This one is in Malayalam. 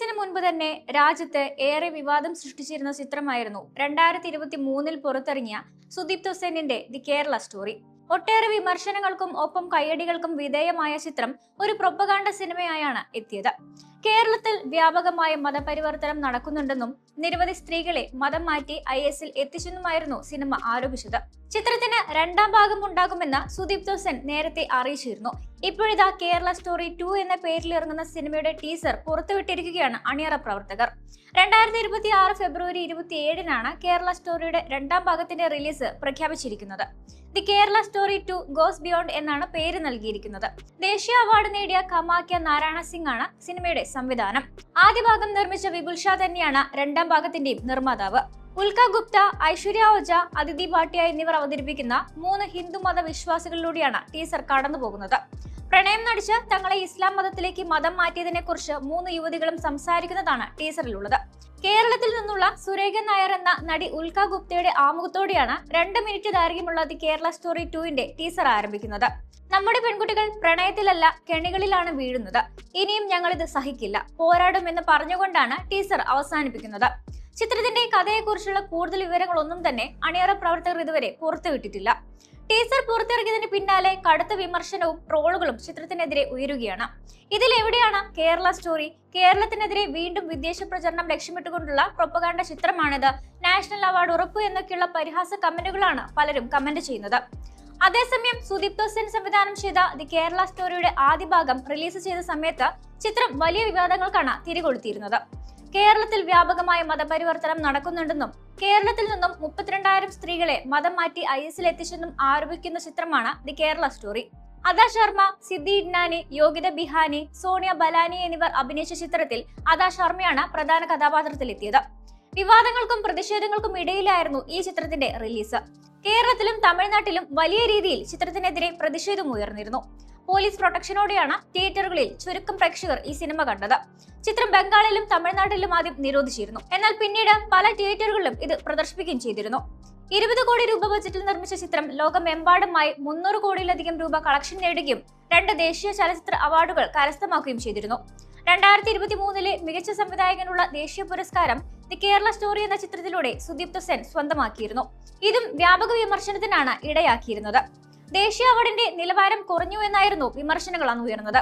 റിലീസിന് മുൻപ് തന്നെ രാജ്യത്ത് ഏറെ വിവാദം സൃഷ്ടിച്ചിരുന്ന ചിത്രമായിരുന്നു 2023 പുറത്തിറങ്ങിയ സുദീപ്ത സെന്നിന്റെ ദി കേരള സ്റ്റോറി. ഒട്ടേറെ വിമർശനങ്ങൾക്കും ഒപ്പം കയ്യടികൾക്കും വിധേയമായ ചിത്രം ഒരു പ്രൊപ്പഗാണ്ട സിനിമയായാണ് എത്തിയത്. കേരളത്തിൽ വ്യാപകമായ മതപരിവർത്തനം നടക്കുന്നുണ്ടെന്നും നിരവധി സ്ത്രീകളെ മതം മാറ്റി IS-ൽ എത്തിച്ചെന്നുമായിരുന്നു സിനിമ ആരോപിച്ചത്. ചിത്രത്തിന് രണ്ടാം ഭാഗം ഉണ്ടാകുമെന്ന് സുദീപ്ത സെൻ നേരത്തെ അറിയിച്ചിരുന്നു. ഇപ്പോഴിതാ കേരള സ്റ്റോറി 2 എന്ന പേരിൽ ഇറങ്ങുന്ന സിനിമയുടെ ടീസർ പുറത്തുവിട്ടിരിക്കുകയാണ് അണിയറ പ്രവർത്തകർ. 2026 ഫെബ്രുവരി 27-നാണ് കേരള സ്റ്റോറിയുടെ രണ്ടാം ഭാഗത്തിന്റെ റിലീസ് പ്രഖ്യാപിച്ചിരിക്കുന്നത്. The Kerala story 2 goes beyond എന്നാണ് പേര് നൽകിയിരിക്കുന്നത്. ദേശീയ അവാർഡ് നേടിയ കമാക്യ നാരായണ സിംഗ് ആണ് സിനിമയുടെ സംവിധാനം. ആദ്യ ഭാഗം നിർമ്മിച്ച വിപുൽ ഷാ തന്നെയാണ് രണ്ടാം ഭാഗത്തിന്റെയും നിർമ്മാതാവ്. ഉൽക്ക ഗുപ്ത, ഐശ്വര്യ ഓജ, അതിഥി ഭാട്ടിയ എന്നിവർ അവതരിപ്പിക്കുന്ന 3 ഹിന്ദു മത വിശ്വാസികളിലൂടെയാണ് ടീസർ കടന്നുപോകുന്നത്. പ്രണയം നടിച്ച് തങ്ങളെ ഇസ്ലാം മതത്തിലേക്ക് മതം മാറ്റിയതിനെ കുറിച്ച് 3 യുവതികളും സംസാരിക്കുന്നതാണ് ടീസറിലുള്ളത്. കേരളത്തിൽ നിന്നുള്ള സുരേഖ നായർ എന്ന നടി ഉൽക്ക ഗുപ്തയുടെ ആമുഖത്തോടെയാണ് 2 മിനിറ്റ് ദൈർഘ്യമുള്ള ദി കേരള സ്റ്റോറി 2-ന്റെ ടീസർ ആരംഭിക്കുന്നത്. നമ്മുടെ പെൺകുട്ടികൾ പ്രണയത്തിലല്ല കെണികളിലാണ് വീഴുന്നത്. ഇനിയും ഞങ്ങളിത് സഹിക്കില്ല, പോരാടുമെന്ന് പറഞ്ഞുകൊണ്ടാണ് ടീസർ അവസാനിപ്പിക്കുന്നത്. ചിത്രത്തിന്റെ കഥയെക്കുറിച്ചുള്ള കൂടുതൽ വിവരങ്ങളൊന്നും തന്നെ അണിയറ പ്രവർത്തകർ ഇതുവരെ പുറത്തുവിട്ടിട്ടില്ല. ടീസർ പുറത്തിറങ്ങിയതിന് പിന്നാലെ കടുത്ത വിമർശനവും ട്രോളുകളും ചിത്രത്തിനെതിരെ ഉയരുകയാണ്. ഇതിലെവിടെയാണ് കേരള സ്റ്റോറി? കേരളത്തിനെതിരെ വീണ്ടും വിദേശ പ്രചരണം ലക്ഷ്യമിട്ടുകൊണ്ടുള്ള പ്രൊപ്പഗാണ്ട ചിത്രമാണിത്, നാഷണൽ അവാർഡ് ഉറപ്പ് എന്നൊക്കെയുള്ള പരിഹാസ കമന്റുകളാണ് പലരും കമന്റ് ചെയ്യുന്നത്. അതേസമയം സുദീപ്ത സെൻ സംവിധാനം ചെയ്ത ദി കേരള സ്റ്റോറിയുടെ ആദ്യ ഭാഗം റിലീസ് ചെയ്ത സമയത്ത് ചിത്രം വലിയ വിവാദങ്ങൾക്കാണ് തിരികൊളുത്തിയിരുന്നത്. കേരളത്തിൽ വ്യാപകമായ മതപരിവർത്തനം നടക്കുന്നുണ്ടെന്നും കേരളത്തിൽ നിന്നും 32,000 സ്ത്രീകളെ മതം മാറ്റി IS-ൽ എത്തിച്ചെന്നും ആരോപിക്കുന്ന ചിത്രമാണ് ദി കേരള സ്റ്റോറി. അദ ശർമ്മ, സിദ്ധി ഇഡ്നാനി, യോഗിത ബിഹാനി, സോണിയ ബലാനി എന്നിവർ അഭിനയിച്ച ചിത്രത്തിൽ അദ ശർമ്മയാണ് പ്രധാന കഥാപാത്രത്തിലെത്തിയത്. വിവാദങ്ങൾക്കും പ്രതിഷേധങ്ങൾക്കും ഇടയിലായിരുന്നു ഈ ചിത്രത്തിന്റെ റിലീസ്. കേരളത്തിലും തമിഴ്നാട്ടിലും വലിയ രീതിയിൽ ചിത്രത്തിനെതിരെ പ്രതിഷേധം ഉയർന്നിരുന്നു. പോലീസ് പ്രൊട്ടക്ഷനോടെയാണ് തിയേറ്ററുകളിൽ ചുരുക്കം പ്രേക്ഷകർ ഈ സിനിമ കണ്ടത്. ചിത്രം ബംഗാളിലും തമിഴ്നാട്ടിലും ആദ്യം നിരോധിച്ചിരുന്നു. എന്നാൽ പിന്നീട് പല തിയേറ്ററുകളിലും ഇത് പ്രദർശിപ്പിക്കുകയും ചെയ്തിരുന്നു. 20 കോടി രൂപ ബജറ്റിൽ നിർമ്മിച്ച ചിത്രം ലോകമെമ്പാടുമായി 300 കോടിയിലധികം രൂപ കളക്ഷൻ നേടുകയും 2 ദേശീയ ചലച്ചിത്ര അവാർഡുകൾ കരസ്ഥമാക്കുകയും ചെയ്തിരുന്നു. 2023-ലെ മികച്ച സംവിധായകനുള്ള ദേശീയ പുരസ്കാരം ദി കേരള സ്റ്റോറി എന്ന ചിത്രത്തിലൂടെ സുദീപ്ത സെൻ സ്വന്തമാക്കിയിരുന്നു. ഇതും വ്യാപക വിമർശനത്തിനാണ് ഇടയാക്കിയിരുന്നത്. ദേശീയ അവാർഡിന്റെ നിലവാരം കുറഞ്ഞു എന്നായിരുന്നു വിമർശനങ്ങൾ അന്ന് ഉയർന്നത്.